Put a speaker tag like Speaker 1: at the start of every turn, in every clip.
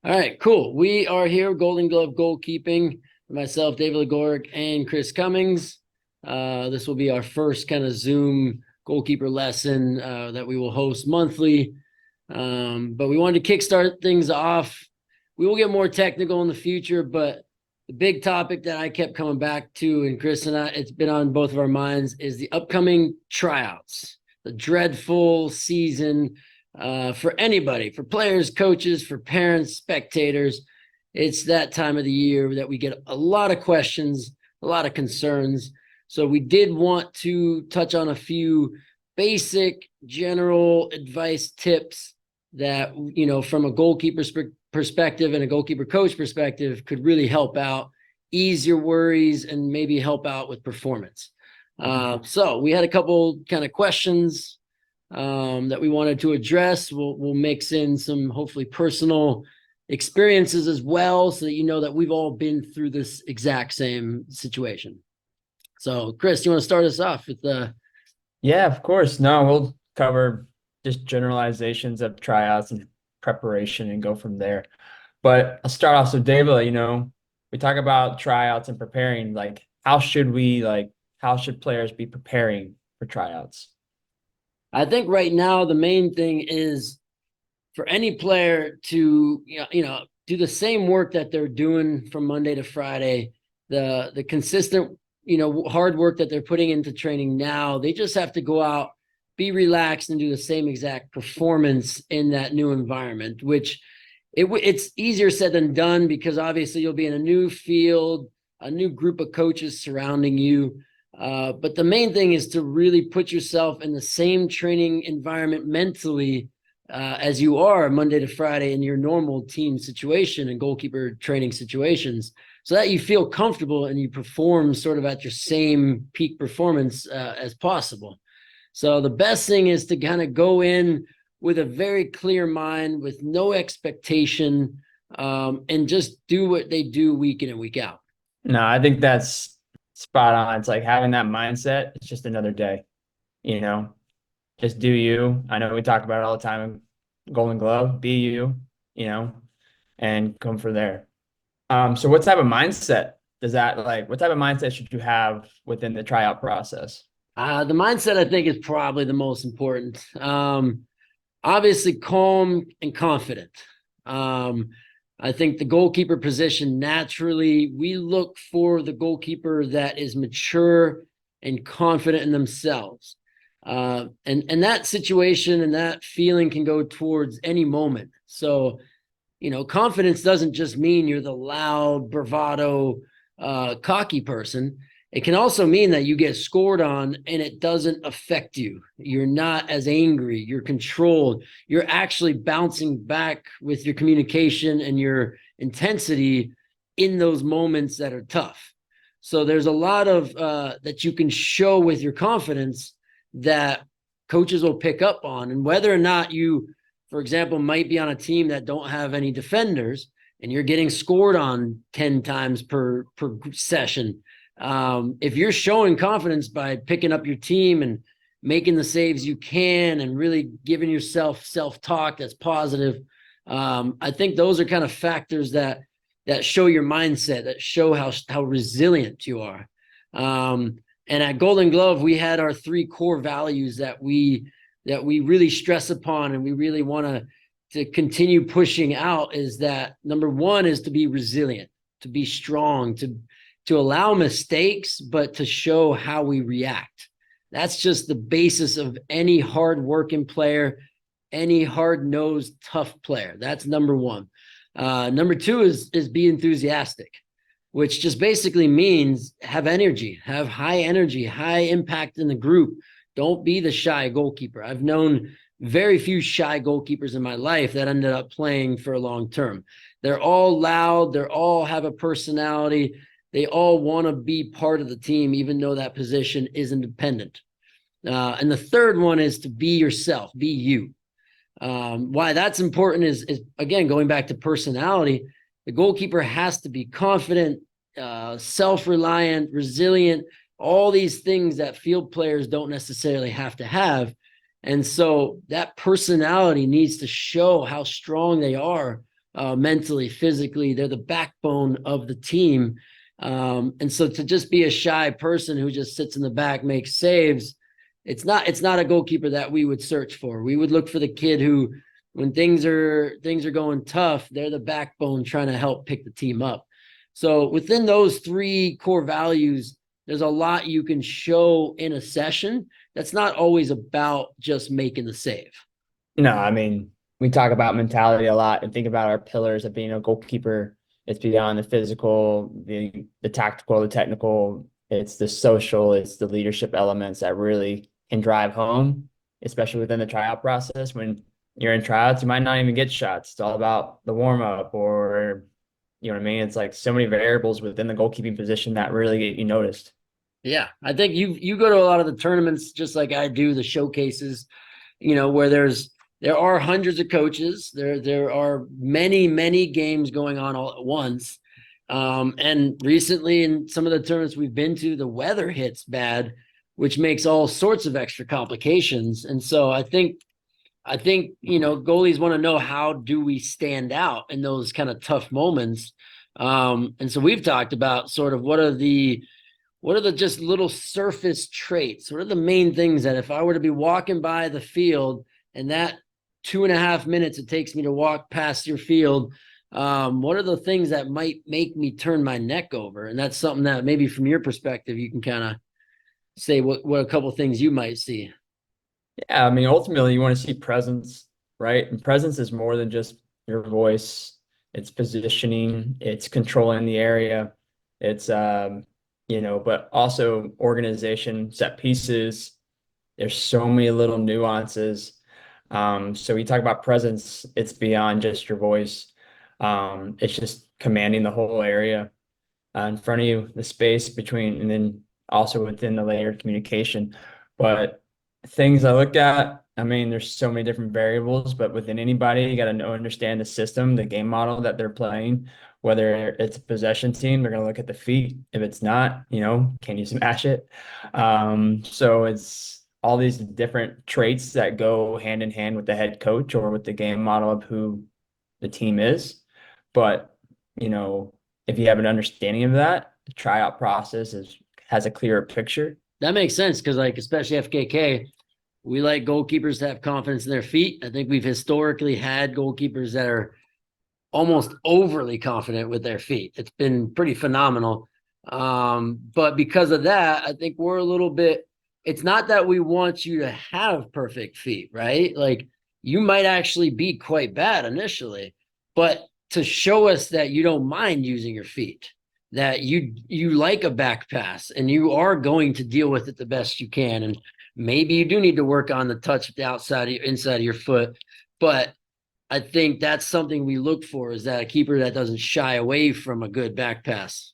Speaker 1: All right, cool. We are here, Golden Glove goalkeeping. Myself, David Legoric, and Chris Cummings. This will be our first kind of Zoom goalkeeper lesson that we will host monthly. But we wanted to kickstart things off. We will get more technical in the future, but the big topic that I kept coming back to, and Chris and I, it's been on both of our minds, is the upcoming tryouts, the dreadful season for anybody, for players, coaches, for parents, spectators. It's that time of the year that we get a lot of questions, a lot of concerns. So we did want to touch on a few basic general advice tips that, from a goalkeeper's perspective and a goalkeeper coach perspective could really help out, ease your worries, and maybe help out with performance. So we had a couple kind of questions that we wanted to address. We'll mix in some hopefully personal experiences as well, so that you know that we've all been through this exact same situation. So, Chris, you want to start us off with the?
Speaker 2: Yeah, of course. No, we'll cover just generalizations of tryouts and preparation and go from there. But I'll start off. So, David, we talk about tryouts and preparing. How should players be preparing for tryouts?
Speaker 1: I think right now the main thing is for any player to do the same work that they're doing from Monday to Friday, the consistent hard work that they're putting into training now. They just have to go out, be relaxed, and do the same exact performance in that new environment, which it's easier said than done, because obviously you'll be in a new field, a new group of coaches surrounding you. But the main thing is to really put yourself in the same training environment mentally as you are Monday to Friday in your normal team situation and goalkeeper training situations, so that you feel comfortable and you perform sort of at your same peak performance as possible. So the best thing is to kind of go in with a very clear mind, with no expectation, and just do what they do week in and week out.
Speaker 2: No, I think that's spot on. It's like having that mindset. It's just another day, you know, just do you. I know we talk about it all the time. Golden Glove, be you, you know, and come from there. So what type of mindset what type of mindset should you have within the tryout process?
Speaker 1: The mindset, I think, is probably the most important. Obviously, calm and confident. I think the goalkeeper position, naturally, we look for the goalkeeper that is mature and confident in themselves. And that situation and that feeling can go towards any moment. So, confidence doesn't just mean you're the loud, bravado, cocky person. It can also mean that you get scored on and it doesn't affect you. You're not as angry. You're controlled. You're actually bouncing back with your communication and your intensity in those moments that are tough. So there's a lot of that you can show with your confidence that coaches will pick up on. And whether or not you, for example, might be on a team that don't have any defenders and you're getting scored on 10 times per session, if you're showing confidence by picking up your team and making the saves you can and really giving yourself self-talk that's positive, I think those are kind of factors that show your mindset, that show how resilient you are. And at Golden Glove, we had our three core values that we really stress upon, and we really want to continue pushing out. Is that number one is to be resilient, to be strong, to allow mistakes, but to show how we react. That's just the basis of any hard-working player, any hard-nosed, tough player. That's number one. Number two is be enthusiastic, which just basically means have energy, have high energy, high impact in the group. Don't be the shy goalkeeper. I've known very few shy goalkeepers in my life that ended up playing for a long term. They're all loud. They all have a personality. They all want to be part of the team, even though that position is independent. And the third one is to be yourself, be you. Why that's important is again, going back to personality, the goalkeeper has to be confident, self-reliant, resilient, all these things that field players don't necessarily have to have. And so that personality needs to show how strong they are mentally, physically. They're the backbone of the team. And so to just be a shy person who just sits in the back, makes saves, it's not a goalkeeper that we would search for. We would look for the kid who, when things are going tough, they're the backbone trying to help pick the team up. So within those three core values, there's a lot you can show in a session. That's not always about just making the save.
Speaker 2: No, I mean, we talk about mentality a lot and think about our pillars of being a goalkeeper. It's beyond the physical, the tactical, the technical. It's the social, it's the leadership elements that really can drive home, especially within the tryout process. When you're in tryouts, you might not even get shots. It's all about the warm up, or you know what I mean? It's like so many variables within the goalkeeping position that really get you noticed.
Speaker 1: Yeah, I think you go to a lot of the tournaments just like I do, the showcases, where there are hundreds of coaches. There are many games going on all at once. And recently in some of the tournaments we've been to, the weather hits bad, which makes all sorts of extra complications. And so I think goalies want to know, how do we stand out in those kind of tough moments. And so we've talked about sort of what are the just little surface traits? What are the main things that if I were to be walking by the field and that 2.5 minutes it takes me to walk past your field, what are the things that might make me turn my neck over? And that's something that maybe from your perspective, you can kind of say what a couple of things you might see.
Speaker 2: Yeah, I mean, ultimately, you want to see presence, right? And presence is more than just your voice. It's positioning, it's controlling the area, it's but also organization, set pieces. There's so many little nuances. So we talk about presence, it's beyond just your voice. It's just commanding the whole area in front of you, the space between, and then also within the layered communication. But things I look at, I mean, there's so many different variables, but within anybody, you got to know, understand the system, the game model that they're playing. Whether it's a possession team, they're going to look at the feet. If it's not, can you smash it? So it's all these different traits that go hand in hand with the head coach or with the game model of who the team is. But, you know, if you have an understanding of that, the tryout process has a clearer picture.
Speaker 1: That makes sense because, like, especially FKK, we like goalkeepers to have confidence in their feet. I think we've historically had goalkeepers that are almost overly confident with their feet. It's been pretty phenomenal. But because of that, I think we're a little bit, it's not that we want you to have perfect feet, right? Like, you might actually be quite bad initially, but to show us that you don't mind using your feet, that you like a back pass and you are going to deal with it the best you can. And maybe you do need to work on the touch of the outside of your inside of your foot, but I think that's something we look for, is that a keeper that doesn't shy away from a good back pass.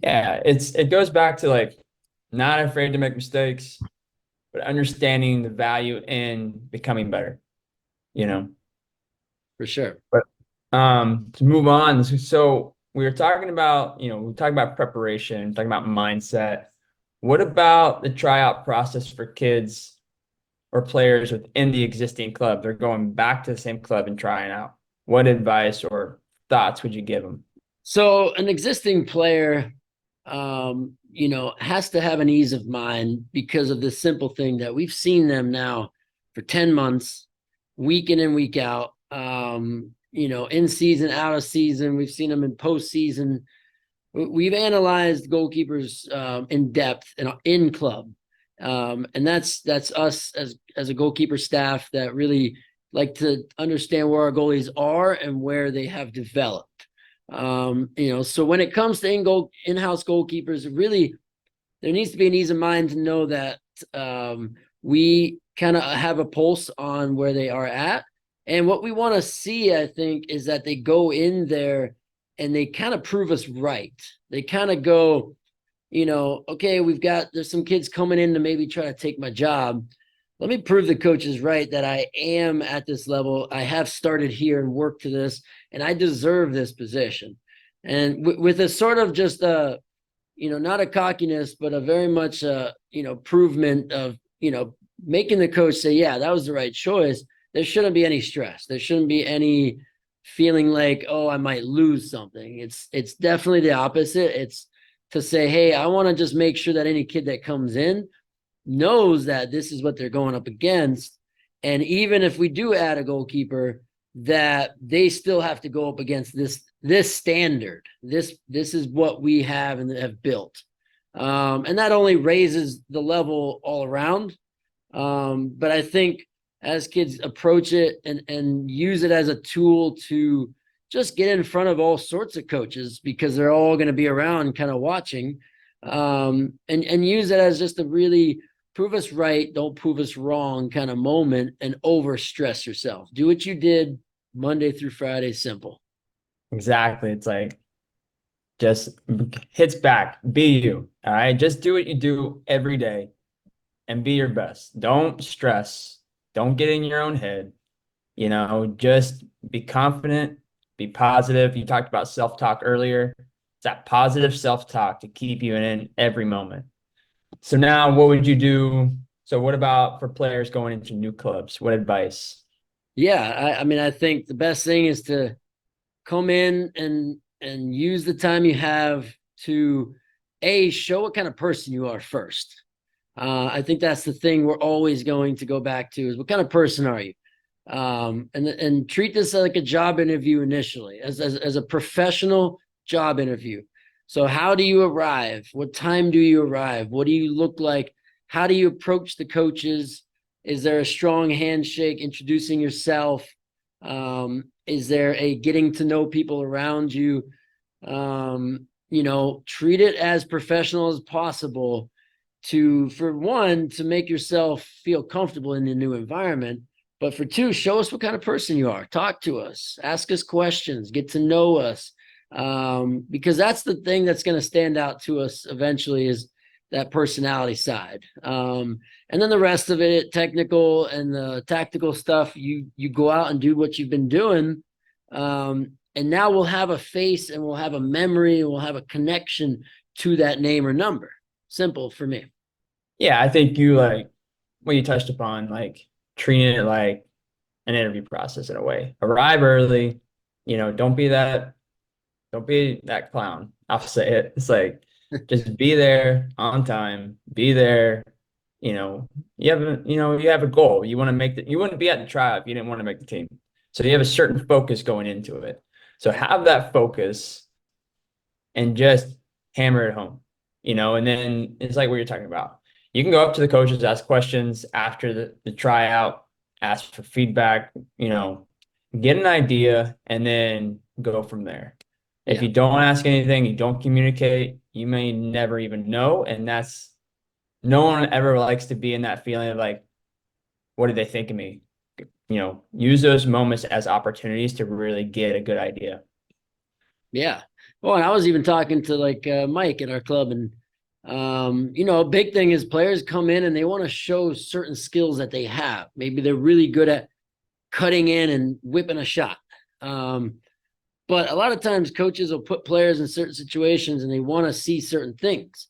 Speaker 2: Yeah, it goes back to like not afraid to make mistakes, but understanding the value in becoming better, you know.
Speaker 1: For sure.
Speaker 2: But to move on, so we were talking about, we talked about preparation, talking about mindset. What about the tryout process for kids or players within the existing club? They're going back to the same club and trying out. What advice or thoughts would you give them?
Speaker 1: So an existing player, has to have an ease of mind because of this simple thing that we've seen them now for 10 months, week in and week out, in season, out of season. We've seen them in postseason. We've analyzed goalkeepers in depth and in club. And that's us as a goalkeeper staff that really like to understand where our goalies are and where they have developed. So when it comes to in-house goalkeepers, really there needs to be an ease of mind to know that we kind of have a pulse on where they are at. And what we want to see, I think, is that they go in there and they kind of prove us right. They kind of go, okay, there's some kids coming in to maybe try to take my job. Let me prove the coaches right that I am at this level. I have started here and worked to this, and I deserve this position. And with a sort of just not a cockiness, but a very much provement of, making the coach say, yeah, that was the right choice. There shouldn't be any stress. There shouldn't be any feeling like, oh, I might lose something. It's definitely the opposite. It's to say, hey, I want to just make sure that any kid that comes in knows that this is what they're going up against. And even if we do add a goalkeeper, that they still have to go up against this standard. This is what we have and have built. And that only raises the level all around. But I think as kids approach it and use it as a tool to just get in front of all sorts of coaches, because they're all going to be around kind of watching, and use it as just a really prove us right, don't prove us wrong kind of moment, and over stress yourself. Do what you did Monday through Friday, simple.
Speaker 2: Exactly. It's like just hits back. Be you. All right. Just do what you do every day and be your best. Don't stress. Don't get in your own head. Just be confident, be positive. You talked about self-talk earlier. It's that positive self-talk to keep you in every moment. So now what would you do? So what about for players going into new clubs? What advice?
Speaker 1: Yeah, I mean, I think the best thing is to come in and use the time you have to show what kind of person you are first. I think that's the thing we're always going to go back to is what kind of person are you? And treat this like a job interview initially, as a professional job interview. So how do you arrive? What time do you arrive? What do you look like? How do you approach the coaches? Is there a strong handshake introducing yourself? Is there a getting to know people around you? Treat it as professional as possible for one, to make yourself feel comfortable in the new environment. But for two, show us what kind of person you are. Talk to us, ask us questions, get to know us. Because that's the thing that's going to stand out to us eventually, is that personality side. And then the rest of it, technical and the tactical stuff, you go out and do what you've been doing. And now we'll have a face and we'll have a memory and we'll have a connection to that name or number. Simple for me.
Speaker 2: Yeah, I think you like what you touched upon, like treating it like an interview process in a way. Arrive early, don't be that clown. I'll say it. It's like just be there on time, be there. You have a goal. You want to you wouldn't be at the trial if you didn't want to make the team. So you have a certain focus going into it. So have that focus and just hammer it home, and then it's like what you're talking about. You can go up to the coaches, ask questions after the tryout, ask for feedback, get an idea, and then go from there. If
Speaker 1: Yeah.
Speaker 2: you don't ask anything, you don't communicate, you may never even know. And no one ever likes to be in that feeling of like, what did they think of me? Use those moments as opportunities to really get a good idea.
Speaker 1: Yeah. Well, and I was even talking to Mike at our club, and a big thing is players come in and they want to show certain skills that they have. Maybe they're really good at cutting in and whipping a shot. But a lot of times coaches will put players in certain situations and they want to see certain things.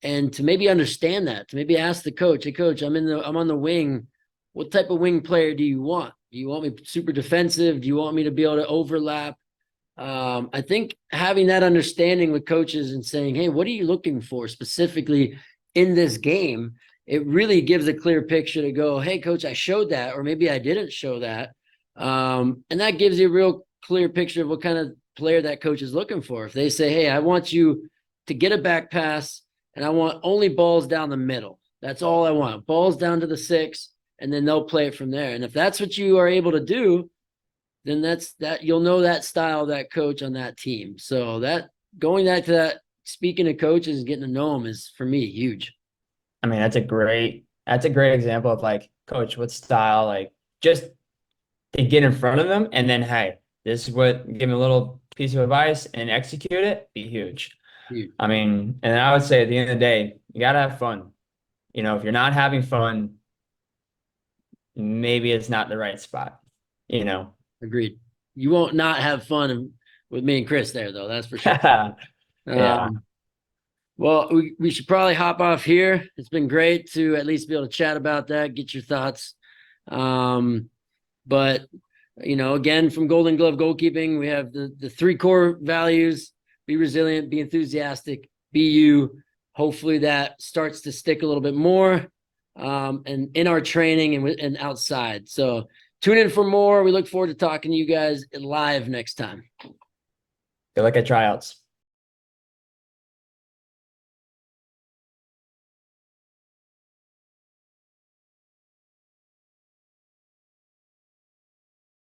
Speaker 1: And to maybe understand that, to maybe ask the coach, hey coach, I'm on the wing. What type of wing player do you want? Do you want me super defensive? Do you want me to be able to overlap? I think having that understanding with coaches and saying, hey, what are you looking for specifically in this game? It really gives a clear picture to go, hey, coach, I showed that, or maybe I didn't show that. And that gives you a real clear picture of what kind of player that coach is looking for. If they say, hey, I want you to get a back pass and I want only balls down the middle. That's all I want. Balls down to the 6, and then they'll play it from there. And if that's what you are able to do, then that's that you'll know that style, that coach on that team. So that going back to that, speaking to coaches and getting to know them is for me huge.
Speaker 2: I mean, that's a great example of like, coach, what style, like just to get in front of them and then, hey, this is what, give me a little piece of advice and execute it, be huge.
Speaker 1: Huge.
Speaker 2: I mean, and I would say at the end of the day, you got to have fun. If you're not having fun, maybe it's not the right spot, you know?
Speaker 1: Agreed. You won't not have fun with me and Chris there, though. That's for sure.
Speaker 2: Yeah.
Speaker 1: Um, well, we should probably hop off here. It's been great to at least be able to chat about that, get your thoughts. But Again, from Golden Glove goalkeeping, we have the three core values: be resilient, be enthusiastic, be you. Hopefully that starts to stick a little bit more, and in our training and outside. So tune in for more. We look forward to talking to you guys live next time.
Speaker 2: Good luck at tryouts.